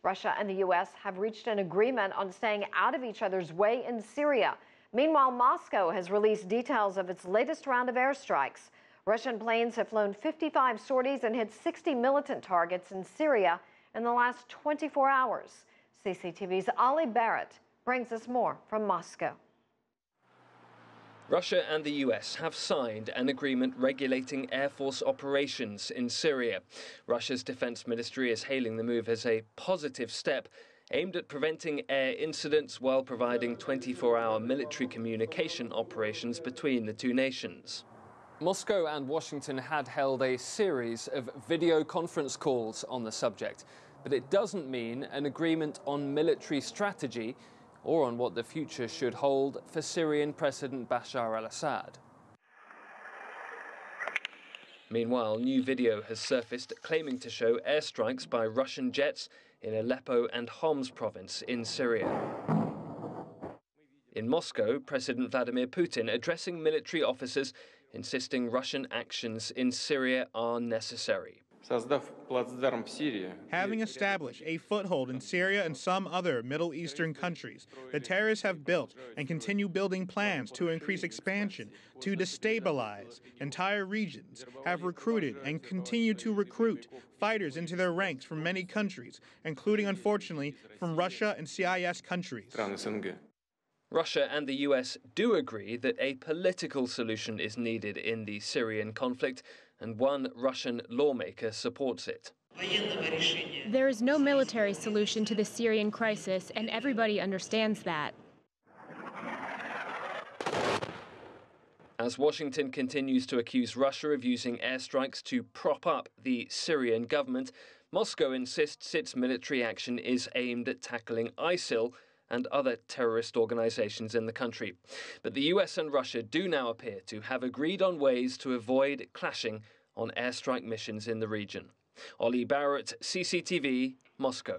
Russia and the U.S. have reached an agreement on staying out of each other's way in Syria. Meanwhile, Moscow has released details of its latest round of airstrikes. Russian planes have flown 55 sorties and hit 60 militant targets in Syria in the last 24 hours. CCTV's Olly Barratt brings us more from Moscow. Russia and the US have signed an agreement regulating Air Force operations in Syria. Russia's defense ministry is hailing the move as a positive step aimed at preventing air incidents while providing 24-hour military communication operations between the two nations. Moscow and Washington had held a series of video conference calls on the subject, but it doesn't mean an agreement on military strategy or on what the future should hold for Syrian President Bashar al-Assad. Meanwhile, new video has surfaced claiming to show airstrikes by Russian jets in Aleppo and Homs province in Syria. In Moscow, President Vladimir Putin addressing military officers, insisting Russian actions in Syria are necessary. Having established a foothold in Syria and some other Middle Eastern countries, the terrorists have built and continue building plans to increase expansion, to destabilize entire regions, have recruited and continue to recruit fighters into their ranks from many countries, including, unfortunately, from Russia and CIS countries. Russia and the US do agree that a political solution is needed in the Syrian conflict, and one Russian lawmaker supports it. There is no military solution to the Syrian crisis, and everybody understands that. As Washington continues to accuse Russia of using airstrikes to prop up the Syrian government, Moscow insists its military action is aimed at tackling ISIL and other terrorist organizations in the country. But the US and Russia do now appear to have agreed on ways to avoid clashing on airstrike missions in the region. Olly Barratt, CCTV, Moscow.